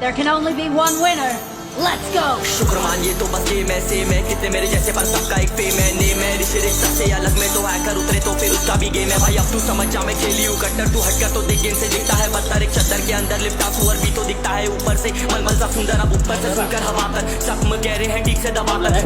There can only be one winner. Let's go. शुक्र मानिए तो बस ये मैं से मैं कितने मेरे जैसे पर सबका एक फेम है ने मेरी शिरिक सबसे अलग में तो हैकर उतरे तो फिर उसका भी गेम है भाई अब तू समझ जा मैं खेली हूँ कट्टर तू हटकर तो देख गेम से दिखता है पत्थर एक चद्दर के अंदर लिपटा सुअर भी तो दिखता है ऊपर से मलमल सा सुंदर अब ऊपर से सुनकर हवा कर जख्म गहरे हैं ठीक से दबाकर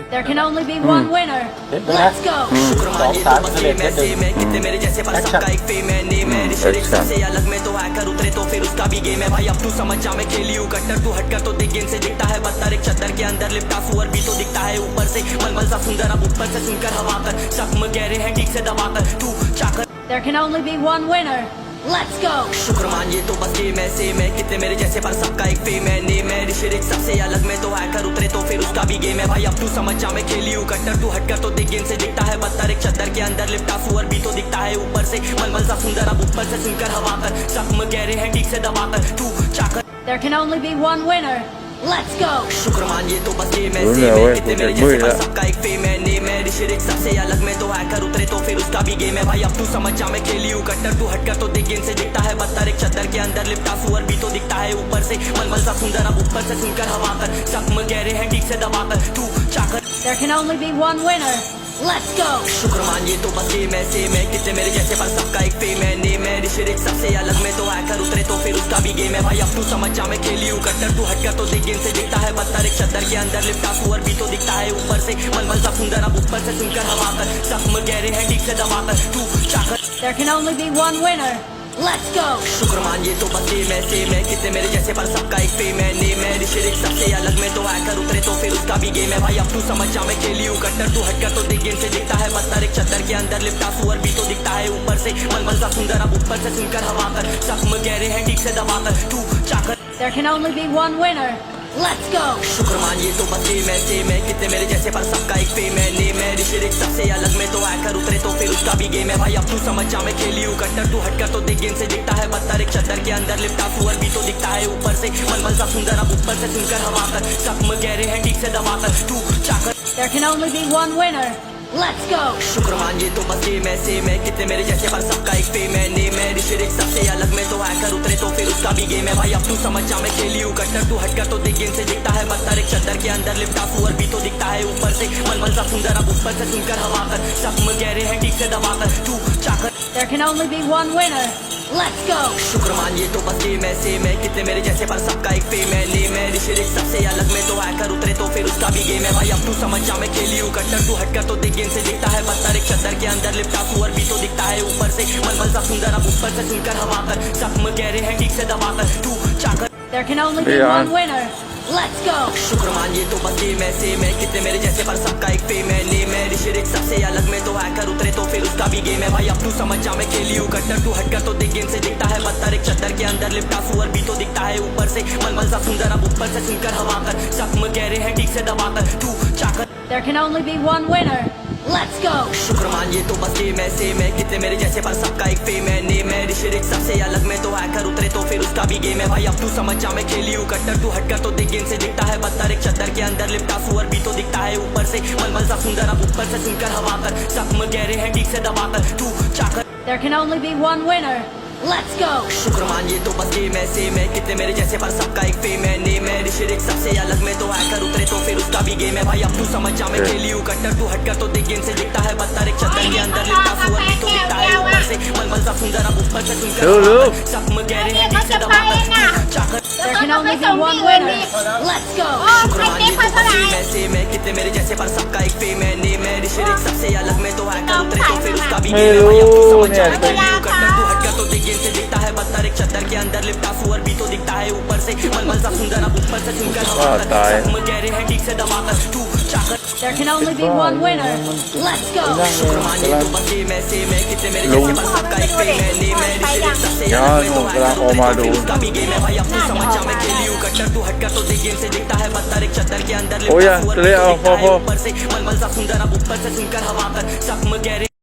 There can only be one winner. Let's go. शुक्र मानिए तो बस ये मैं से मैं कितने मेरे जैसे पर सबका एक फेम है ने मेरी शिरिक सबसे अलग में तो हैकर उतरे तो फिर उसका भी गेम है भाई अब तू समझ जा मैं खेली हूँ कट्टर तू हटकर तो देख गेम से दिखता है पत्थर एक चद्दर के अंदर लिपटा सुअर भी तो दिखता है ऊपर से मलमल सा सुंदर अब ऊपर से सुनकर हवा कर जख्म गहरे हैं ठीक से दबाकर तू चाकर There can only be one winner. Let's go. शुक्र मानिए तो बस ये मैं से मैं कितने मेरे जैसे पर सबका एक फेम है ने मेरी शिरिक सबसे अलग में तो हैकर उतरे तो फिर उसका भी गेम है भाई अब तू समझ जा मैं खेली हूँ कट्टर तू हटकर तो देख गेम से दिखता है पत्थर एक चद्दर के अंदर लिपटा सुअर भी तो दिखता है ऊपर से मलमल सा सुंदर अब ऊपर से सुनकर हवा कर जख्म गहरे हैं ठीक से दबाकर तू चाकर There can only be one winner. Let's go. शुक्र मानिए तो बस ये मैं से मैं कितने मेरे जैसे पर सबका एक फेम है ने मेरी शिरिक सबसे अलग में तो हैकर उतरे तो फिर उसका भी गेम है भाई अब तू समझ जा मैं खेली हूँ कट्टर तू हटकर तो देख गेम से दिखता है पत्थर एक चद्दर के अंदर लिपटा सुअर भी तो दिखता है ऊपर से मलमल सा सुंदर अब ऊपर से सुनकर हवा कर जख्म गहरे हैं ठीक से दबाकर तू चाकर There can only be one winner. Let's go. शुक्र मानिए तो बस ये मैं से मैं कितने मेरे जैसे पर सबका एक फेम है ने मेरी शिरिक सबसे अलग में तो हैकर उतरे तो फिर उसका भी गेम है भाई अब तू समझ जा मैं खेली हूँ कट्टर तू हटकर तो देख गेम से दिखता है पत्थर एक चद्दर के अंदर लिपटा सुअर भी तो दिखता है ऊपर से मलमल सा सुंदर अब ऊपर से सुनकर हवा कर जख्म गहरे हैं ठीक से दबाकर तू चाकर There can only be one winner. Let's go. शुक्र मानिए तो बस ये मैं से मैं कितने मेरे जैसे पर सबका एक फेम है ने मेरी शिरिक सबसे अलग में तो हैकर उतरे तो फिर उसका भी गेम है भाई अब तू समझ जा मैं खेली हूँ कट्टर तू हटकर तो देख गेम से दिखता है पत्थर एक चद्दर के अंदर लिपटा सुअर भी तो दिखता है ऊपर से मलमल सा सुंदर अब ऊपर से सुनकर हवा कर जख्म गहरे हैं ठीक से दबाकर तू चाकर There can only be one winner. Let's go. शुक्र मानिए तो बस ये मैं से मैं कितने मेरे जैसे पर सबका एक फेम है ने मेरी शिरिक सबसे अलग में तो हैकर उतरे तो फिर उसका भी गेम है भाई अब तू समझ जा मैं खेली हूँ कट्टर तू हटकर तो देख गेम से दिखता है पत्थर एक चद्दर के अंदर लिपटा सुअर भी तो दिखता है ऊपर से मलमल सा सुंदर अब ऊपर से सुनकर हवा कर जख्म गहरे हैं ठीक से दबाकर तू चाकर There can only be one winner. Let's go. शुक्र मानिए तो बस ये मैं से मैं कितने मेरे जैसे पर सबका एक फेम है ने मेरी शिरिक सबसे अलग में तो हैकर उतरे तो फिर उसका भी गेम है भाई अब तू समझ जा मैं खेली हूँ कट्टर तू हटकर तो देख गेम से दिखता है पत्थर एक चद्दर के अंदर लिपटा सुअर भी तो दिखता है ऊपर से मलमल सा सुंदर अब ऊपर से सुनकर हवा कर जख्म गहरे हैं ठीक से दबाकर तू चाकर There can only be one winner. Let's go. शुक्र मानिए तो बस ये मैं से मैं कितने मेरे जैसे पर सबका एक फेम है ने मेरी शिरिक सबसे अलग में तो हैकर उतरे तो फिर उसका भी गेम है भाई अब तू समझ जा मैं खेली हूँ कट्टर तू हटकर तो देख गेम से दिखता है पत्थर एक चद्दर के अंदर लिपटा सुअर भी तो दिखता है ऊपर से मलमल सा सुंदर अब ऊपर से सुनकर हवा कर जख्म गहरे हैं ठीक से दबाकर तू चाकर There can only be one winner. Let's go. शुक्र मानिए तो बस ये मैं से मैं कितने मेरे जैसे पर सबका एक फेम है ने मेरी शिरिक सबसे अलग में तो हैकर उतरे तो फिर उसका भी गेम है भाई अब तू समझ जा मैं खेली हूँ कट्टर तू हटकर तो देख गेम से दिखता है पत्थर एक चद्दर के अंदर लिपटा सुअर भी तो दिखता है ऊपर से मलमल सा सुंदर अब ऊपर से सुनकर हवा कर जख्म गहरे हैं ठीक से दबाकर तू चाकर There can only be one winner. Let's go. शुक्र मानिए तो बस ये मैं से मैं कितने मेरे जैसे पर सबका एक फेम है ने मेरी शिरिक सबसे अलग में तो हैकर उतरे तो फिर उसका भी गेम है भाई अब तू समझ जा मैं खेली हूँ कट्टर तू हटकर तो देख गेम से दिखता है पत्थर एक चद्दर के अंदर लिपटा सुअर भी तो दिखता है ऊपर से मलमल सा सुंदर अब ऊपर से सुनकर हवा कर जख्म गहरे हैं ठीक से दबाकर तू चाकर There can only be one winner. Let's go. शुक्र मानिए तो बस ये मैं से मैं कितने मेरे जैसे पर सबका एक फेम है ने मेरी शिरिक सबसे अलग में तो हैकर उतरे तो फिर उसका भी गेम है भाई अब तू समझ जा मैं खेली हूँ कट्टर तू हटकर तो देख गेम से दिखता है पत्थर एक चद्दर के अंदर लिपटा सुअर भी तो दिखता है ऊपर से मलमल सा सुंदर अब ऊपर से सुनकर हवा कर जख्म गहरे हैं ठीक से दबाकर चाकर There can only be one winner. Let's go. शुक्र मानिए तो बस ये मैं से मैं कितने मेरे जैसे पर सबका एक फेम है ने मेरी शिरिक सबसे अलग में तो हैकर उतरे तो फिर उसका भी गेम है भाई अब तू समझ जा मैं खेली हूँ कट्टर तू हटकर तो देख गेम से दिखता है पत्थर एक चद्दर के अंदर लिपटा सुअर भी तो दिखता है ऊपर से मलमल सा सुंदर अब ऊपर से सुनकर हवा कर जख्म गहरे हैं ठीक से दबाकर तू चाकर There can only be one winner. Let's go. शुक्र मानिए तो बस ये मैं से मैं कितने मेरे जैसे पर सबका एक फेम है ने मेरी शिरिक सबसे अलग में तो हैकर उतरे तो फिर उसका भी गेम है भाई अब तू समझ जा मैं खेली हूँ कट्टर तू हटकर तो देख गेम से दिखता है पत्थर एक चद्दर के अंदर लिपटा सुअर भी तो दिखता है ऊपर से मलमल सा सुंदर अब ऊपर से सुनकर हवा कर जख्म गहरे